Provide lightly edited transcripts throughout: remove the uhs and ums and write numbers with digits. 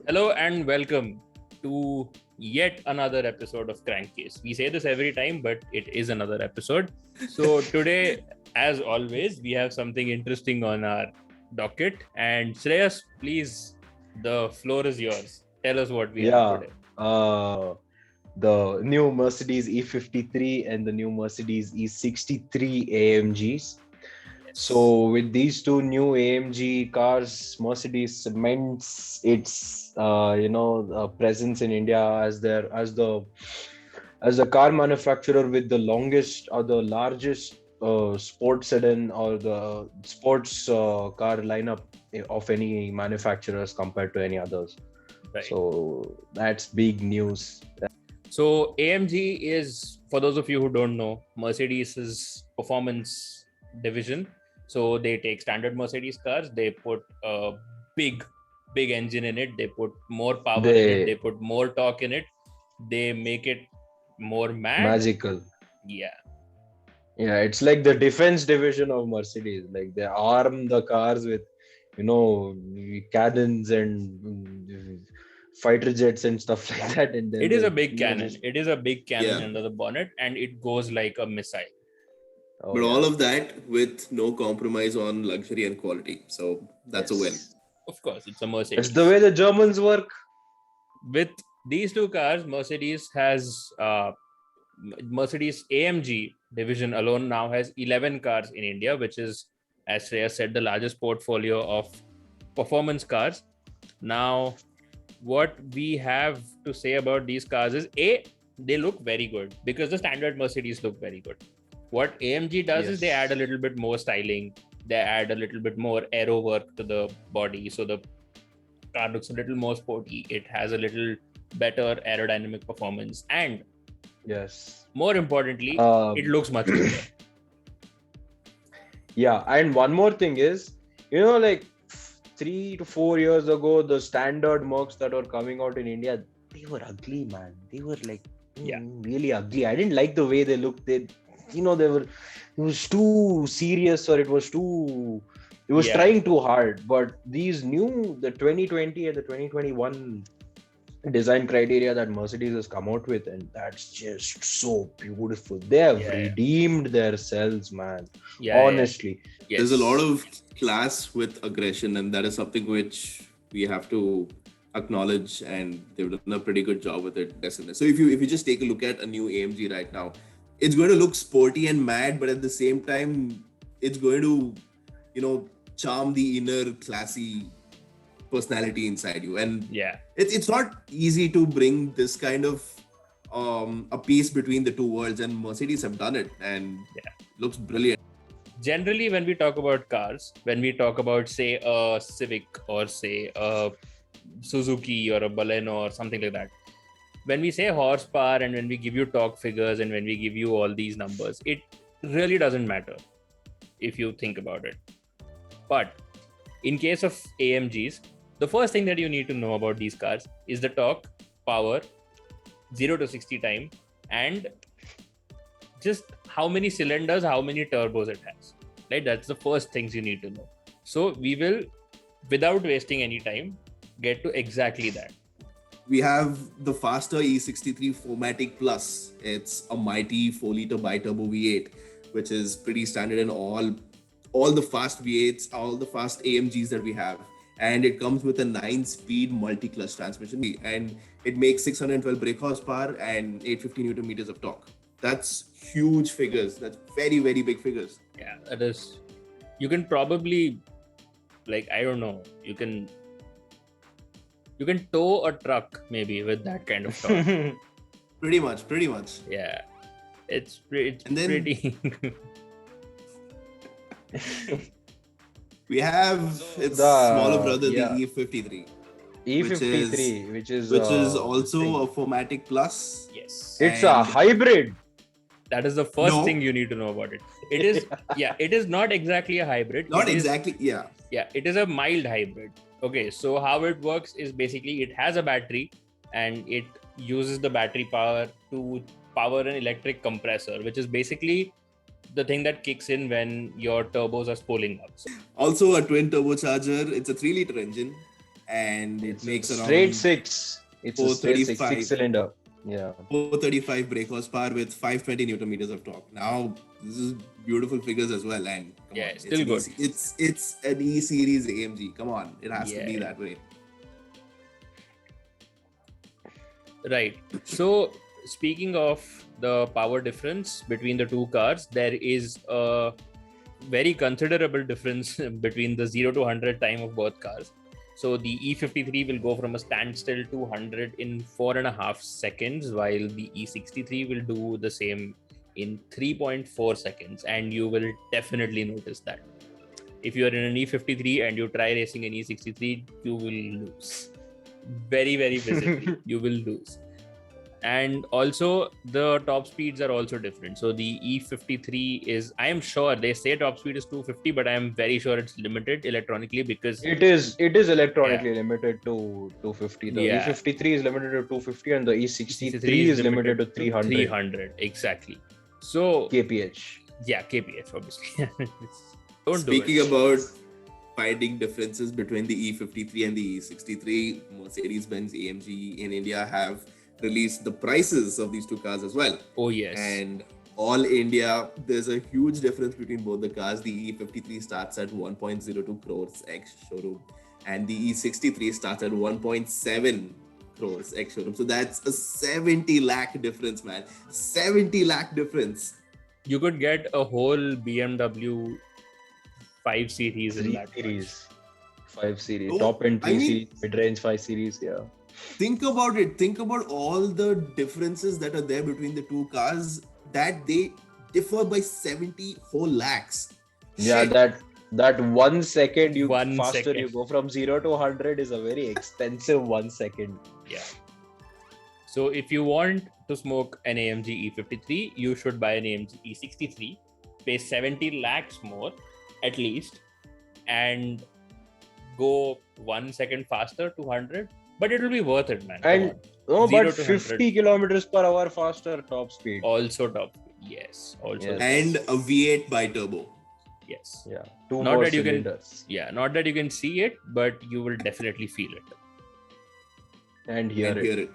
Hello and welcome to yet another episode of Crankcase. We say this every time, but it is another episode. So today, as always, we have something interesting on our docket. And Shreyas, please, the floor is yours. Tell us what we have today. The new Mercedes E53 and the new Mercedes E63 AMGs. So with these two new AMG cars, Mercedes cements its presence in India as the car manufacturer with the longest or the largest sports sedan or the sports car lineup of any manufacturers compared to any others. Right. So that's big news. So AMG is, for those of you who don't know, Mercedes's performance division. So they take standard Mercedes cars, they put a big engine in it, they put more power in it, they put more torque in it, they make it more magical. Yeah, it's like the defense division of Mercedes. Like they arm the cars with, cannons and fighter jets and stuff like that. And then it is a big cannon. It is a big cannon under the bonnet, and it goes like a missile. But all of that with no compromise on luxury and quality. So that's a win. Of course, it's a Mercedes. It's the way the Germans work. With these two cars, Mercedes has Mercedes AMG division alone now has 11 cars in India, which is, as Shreya said, the largest portfolio of performance cars. Now, what we have to say about these cars is they look very good because the standard Mercedes look very good. What AMG does is they add a little bit more styling, they add a little bit more aero work to the body, so the car looks a little more sporty. It has a little better aerodynamic performance, and more importantly, it looks much better. Yeah, and one more thing is, like 3 to 4 years ago, the standard Mercs that were coming out in India, they were ugly, man. They were like really ugly. I didn't like the way they looked. It was too serious, or it was trying too hard. But these the 2020 and the 2021 design criteria that Mercedes has come out with, and that's just so beautiful. They have redeemed themselves, man. Honestly. Yes. There's a lot of class with aggression, and that is something which we have to acknowledge, and they've done a pretty good job with it. So if you just take a look at a new AMG right now, it's going to look sporty and mad, but at the same time, it's going to, charm the inner classy personality inside you. And it's not easy to bring this kind of a piece between the two worlds, and Mercedes have done it, and looks brilliant. Generally, when we talk about cars, when we talk about, say, a Civic or say a Suzuki or a Baleno or something like that, when we say horsepower and when we give you torque figures and when we give you all these numbers, it really doesn't matter if you think about it. But in case of AMGs, the first thing that you need to know about these cars is the torque, power, 0 to 60 time, and just how many cylinders, how many turbos it has. Right? That's the first things you need to know. So we will, without wasting any time, get to exactly that. We have the faster E63 4MATIC Plus. It's a mighty 4-liter bi-turbo V8, which is pretty standard in all the fast V8s, all the fast AMGs that we have. And it comes with a 9-speed multi-clutch transmission, and it makes 612 brake horsepower and 850 Newton meters of torque. That's huge figures. That's very, very big figures. Yeah, that is. You can probably, I don't know, you can tow a truck maybe with that kind of torque. Pretty much. Yeah, it's pretty. We have its smaller brother, the E53. E53, which is also a 4MATIC Plus. Yes, it's a hybrid. That is the first thing you need to know about it. It is, it is not exactly a hybrid. It is a mild hybrid. Okay, so how it works is basically it has a battery and it uses the battery power to power an electric compressor, which is basically the thing that kicks in when your turbos are spooling up. Also a twin turbocharger. It's a 3-liter engine. and it makes around straight six. It's a straight 435. six-cylinder. Yeah. 435 brake horsepower with 520 newton meters of torque. Now, this is beautiful figures as well. And come Yeah, on, still good. It's an E series AMG. Come on, it has to be Yeah. that way. Right. So, speaking of the power difference between the two cars, there is a very considerable difference between the 0 to 100 time of both cars. So, the E53 will go from a standstill to 100 in 4.5 seconds, while the E63 will do the same in 3.4 seconds. And you will definitely notice that. If you are in an E53 and you try racing an E63, you will lose. Very, very visibly, you will lose. And also the top speeds are also different. So the E53 is, I am sure they say top speed is 250, but I am very sure it's limited electronically because It is electronically limited to 250. The Yeah. E53 is limited to 250 and the E63 is limited to 300 300 exactly. So kph. yeah, kph obviously. Don't Speaking do it. about finding differences between the E53 and the E63, Mercedes-Benz AMG in India have released the prices of these two cars as well. Oh yes. And all India, there's a huge difference between both the cars. The E53 starts at 1.02 crores ex showroom, and the E63 starts at 1.7 crores ex showroom. So that's a 70 lakh difference, man. 70 lakh difference. You could get a whole BMW 5 series in 3 that series, 5 series, Oh, top end 3 I mean- series, mid-range 5 series. Yeah. Think about it. Think about all the differences that are there between the two cars, that they differ by 70 whole lakhs. Yeah, Shit. that 1 second you 1 faster second. you go from 0 to 100 is a very expensive 1 second. Yeah. So if you want to smoke an AMG E53, you should buy an AMG E63, pay 70 lakhs more at least, and go 1 second faster to 100. But it will be worth it, man. Come And on. no, 0 but to 50 kilometers per hour faster top speed. Also top. Yes. Also. Yes. And a V8 bi-turbo. Yes. Yeah, 2 Not more that you can- cylinders. Yeah. Not that you can see it, but you will definitely feel it. And hear And it. hear it.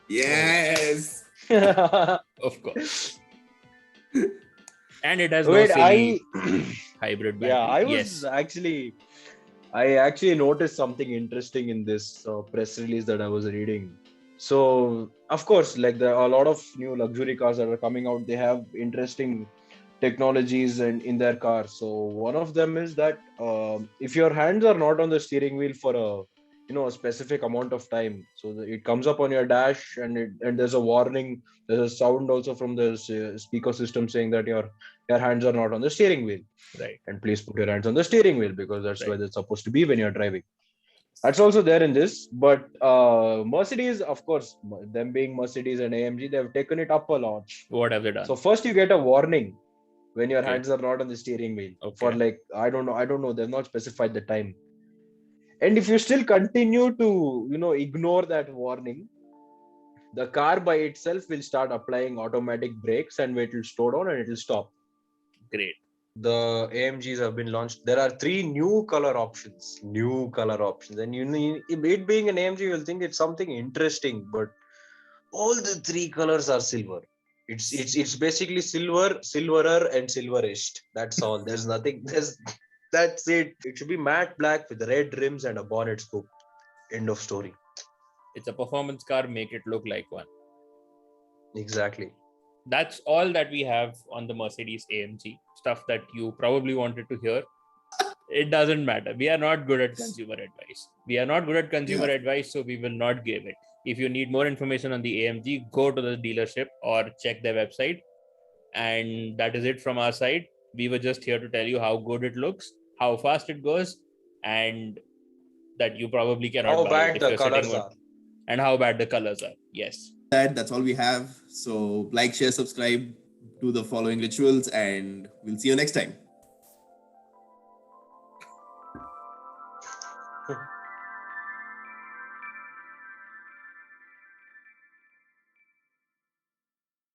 Yes. Of course. And it has Wait, no silly hybrid battery. yeah, I actually noticed something interesting in this press release that I was reading. So, of course, like there are a lot of new luxury cars that are coming out. They have interesting technologies and in their cars. So, one of them is that if your hands are not on the steering wheel for a specific amount of time, so it comes up on your dash and there's a warning. There's a sound also from the speaker system saying that your hands are not on the steering wheel. Right. And please put your hands on the steering wheel because that's Right. where it's supposed to be when you're driving. That's also there in this, but Mercedes, of course, them being Mercedes and AMG, they've taken it up a notch. What have they done? So first you get a warning when your Okay. hands are not on the steering wheel for Okay. like I don't know, they've not specified the time. And if you still continue to ignore that warning, the car by itself will start applying automatic brakes and it will slow down and it will stop. Great. The AMGs have been launched. There are 3 new color options. And it being an AMG, you'll think it's something interesting, but all the 3 colors are silver. It's basically silver, silverer, and silverish. That's all. There's nothing. That's it. It should be matte black with red rims and a bonnet scoop. End of story. It's a performance car. Make it look like one. Exactly. That's all that we have on the Mercedes AMG. Stuff that you probably wanted to hear. It doesn't matter. We are not good at consumer advice. So we will not give it. If you need more information on the AMG, go to the dealership or check their website. And that is it from our side. We were just here to tell you how good it looks, how fast it goes, and that you probably cannot How buy bad it if the you're sitting colors with- are. and how bad the colors are. Yes. That's all we have. So like, share, subscribe, do the following rituals, and we'll see you next time.